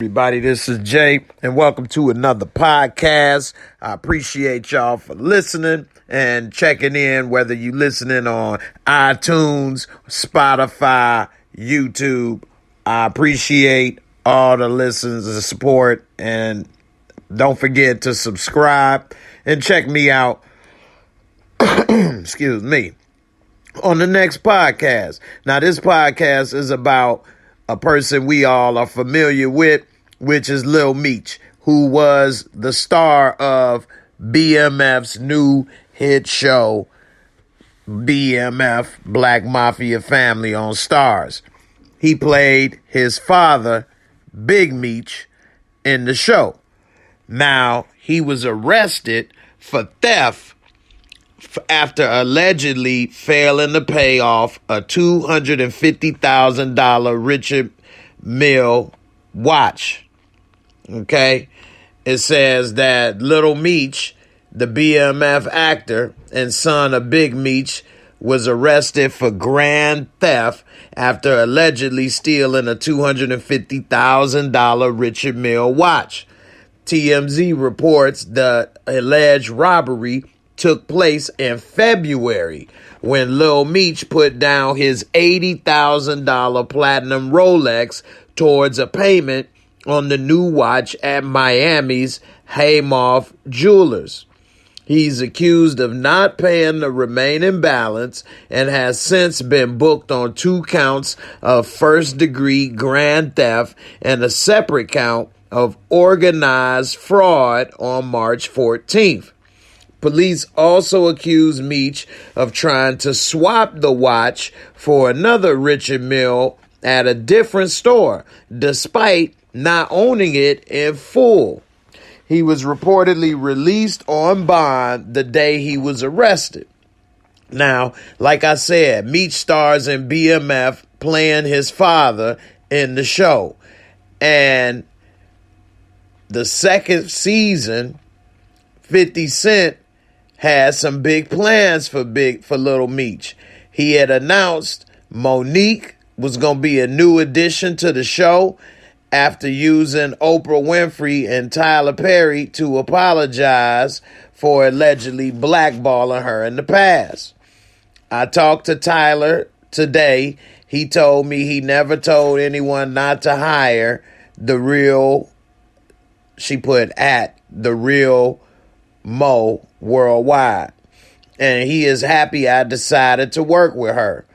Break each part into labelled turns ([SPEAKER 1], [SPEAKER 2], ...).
[SPEAKER 1] Everybody, this is Jay, and welcome to another podcast. I appreciate y'all for listening and checking in, whether you listening on iTunes, Spotify, YouTube. I appreciate all the listens and support, and don't forget to subscribe and check me out, excuse me, on the next podcast. Now, this podcast is about a person we all are familiar with, which is lil-meech, who was the star of BMF's new hit show, BMF, Black Mafia Family, on Starz. He played his father, big-meech, in the show. Now, he was arrested for theft after allegedly failing to pay off a $250,000 Richard-Mille watch. Okay? It says that lil-meech, the BMF actor and son of big-meech, was arrested for grand theft after allegedly stealing a $250,000 Richard-Mille watch. TMZ reports the alleged robbery took place in February when lil-meech put down his $80,000 platinum Rolex towards a payment on the new watch at Miami's Haymoff Jewelers. He's accused of not paying the remaining balance and has since been booked on 2 counts of first-degree grand theft and a separate count of organized fraud on March 14th. Police also accused Meech of trying to swap the watch for another Richard-Mille at a different store, despite not owning it in full. He was reportedly released on bond the day he was arrested. Now, like I said, Meech stars in BMF playing his father in the show. And the second season, 50 Cent had some big plans for lil-meech. He had announced Monique was going to be a new addition to the show after using Oprah Winfrey and Tyler Perry to apologize for allegedly blackballing her in the past. I talked to Tyler today. He told me he never told anyone not to hire the real, she put at the real Mo worldwide, and he is happy I decided to work with her.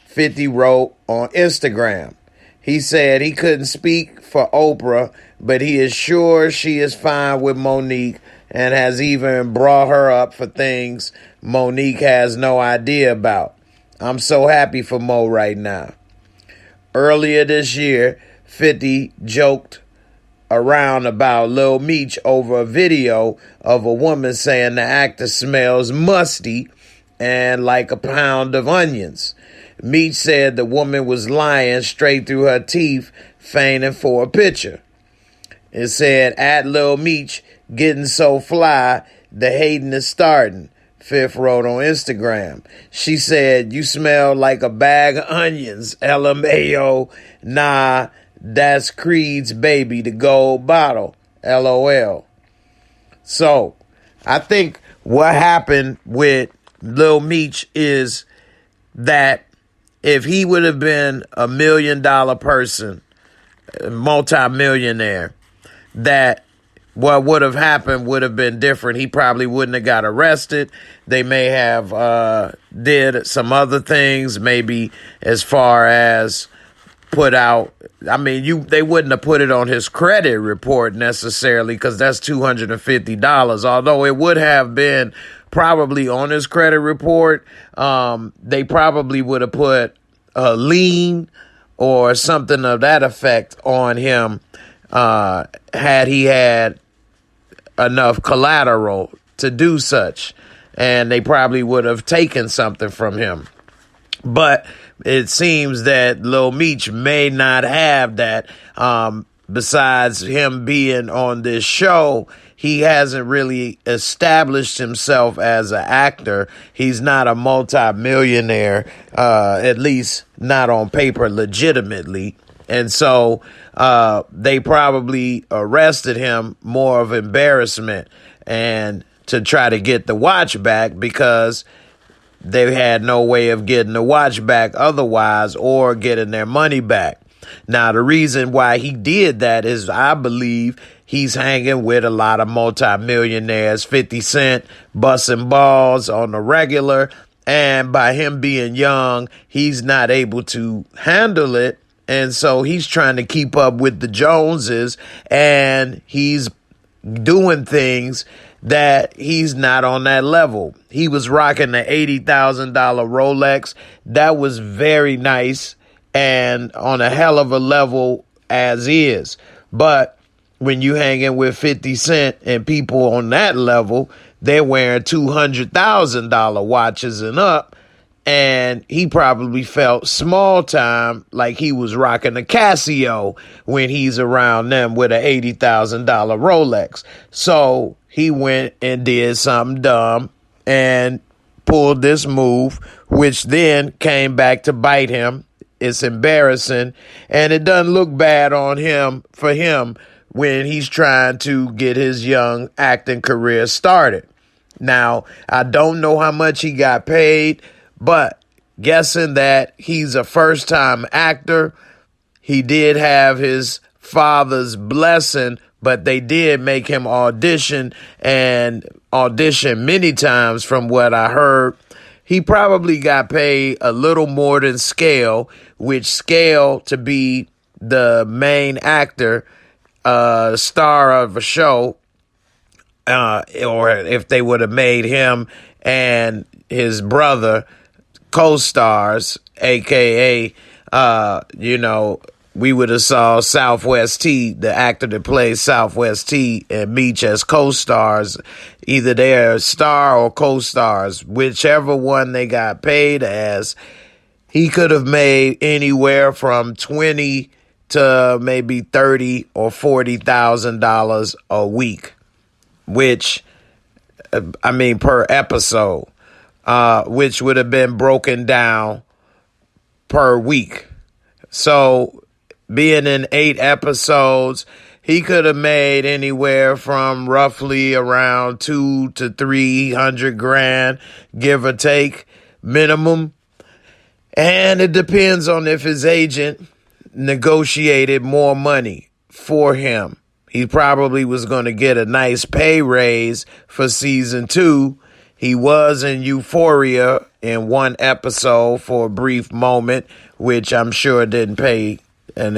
[SPEAKER 1] 50 wrote on Instagram. He said he couldn't speak for Oprah, but he is sure she is fine with Monique and has even brought her up for things Monique has no idea about. I'm so happy for Mo right now. Earlier this year, 50 joked around about lil-meech over a video of a woman saying the actor smells musty and like a pound of onions. Meech said the woman was lying straight through her teeth, feigning for a picture. It said, at lil-meech, getting so fly, the hating is starting. Fifth wrote on Instagram. She said, you smell like a bag of onions, LMAO, nah, that's Creed's baby, the gold bottle. LOL. So, I think what happened with lil-meech is that if he would have been a $1 million person, a multi-millionaire, that what would have happened would have been different. He probably wouldn't have got arrested. They may have did some other things, maybe as far as put out, I mean, they wouldn't have put it on his credit report necessarily because that's $250. Although it would have been probably on his credit report, they probably would have put a lien or something of that effect on him had he had enough collateral to do such. And they probably would have taken something from him. But it seems that lil-meech may not have that. Besides him being on this show, he hasn't really established himself as an actor. He's not a multi-millionaire, at least not on paper legitimately. And so they probably arrested him more of embarrassment and to try to get the watch back, because they had no way of getting the watch back otherwise or getting their money back. Now, the reason why he did that is, I believe, he's hanging with a lot of multimillionaires, 50 Cent, busting balls on the regular. And by him being young, he's not able to handle it. And so he's trying to keep up with the Joneses, and he's doing things that he's not on that level. He was rocking the $80,000 Rolex. That was very nice and on a hell of a level as is. But when you hanging with 50 Cent and people on that level, they're wearing $200,000 watches and up. And he probably felt small time, like he was rocking a Casio when he's around them with an $80,000 Rolex. So he went and did something dumb and pulled this move, which then came back to bite him. It's embarrassing, and it doesn't look bad on him for him when he's trying to get his young acting career started. Now, I don't know how much he got paid, but guessing that he's a first-time actor, he did have his father's blessing, but they did make him audition many times from what I heard. He probably got paid a little more than Scale, which Scale, to be the main actor, star of a show, or if they would have made him and his brother co-stars, aka, we would have saw Southwest T, the actor that plays Southwest T, and Meech as co-stars. Either they're star or co-stars, whichever one they got paid as. He could have made anywhere from $20,000 to maybe $30,000 or $40,000 a week, which, per episode, which would have been broken down per week. So, being in 8 episodes, he could have made anywhere from roughly around $200,000 to $300,000, give or take, minimum. And it depends on if his agent negotiated more money for him. He probably was going to get a nice pay raise for season 2. He was in Euphoria in one episode for a brief moment, which I'm sure didn't pay an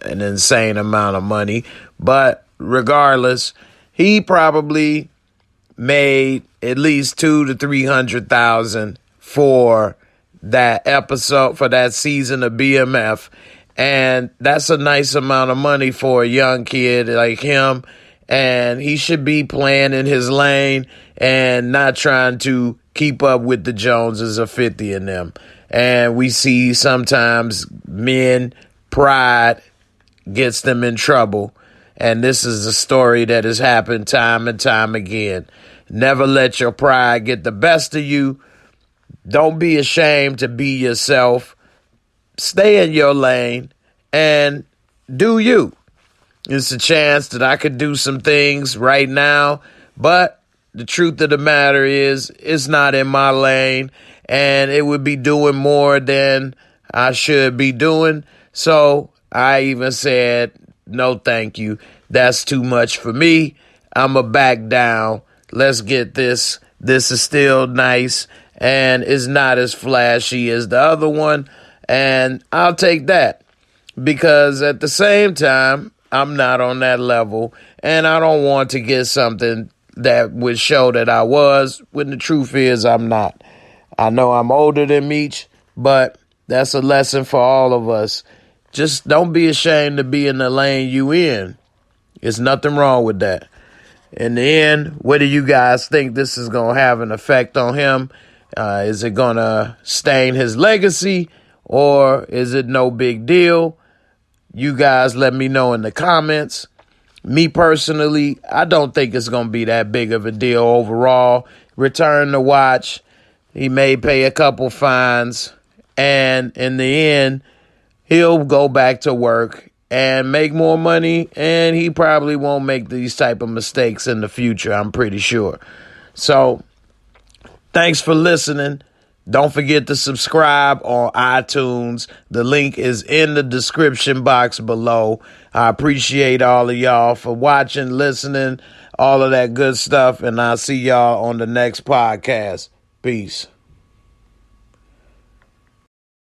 [SPEAKER 1] insane amount of money. But regardless, he probably made at least $200,000 to $300,000 for that episode, for that season of BMF. And that's a nice amount of money for a young kid like him. And he should be playing in his lane and not trying to keep up with the Joneses or 50 in them. And we see sometimes men, pride gets them in trouble. And this is a story that has happened time and time again. Never let your pride get the best of you. Don't be ashamed to be yourself. Stay in your lane and do you. It's a chance that I could do some things right now, but the truth of the matter is it's not in my lane, and it would be doing more than I should be doing. So I even said, no, thank you. That's too much for me. I'ma back down. Let's get this. This is still nice, and it's not as flashy as the other one, and I'll take that, because at the same time, I'm not on that level, and I don't want to get something that would show that I was, when the truth is I'm not. I know I'm older than Meech, but that's a lesson for all of us. Just don't be ashamed to be in the lane you in. There's nothing wrong with that. In the end, what do you guys think this is going to have an effect on him? Is it going to stain his legacy, or is it no big deal? You guys let me know in the comments. Me personally, I don't think it's going to be that big of a deal overall. Return the watch. He may pay a couple fines. And in the end, he'll go back to work and make more money, and he probably won't make these type of mistakes in the future, I'm pretty sure. So, thanks for listening. Don't forget to subscribe on iTunes. The link is in the description box below. I appreciate all of y'all for watching, listening, all of that good stuff, and I'll see y'all on the next podcast. Peace.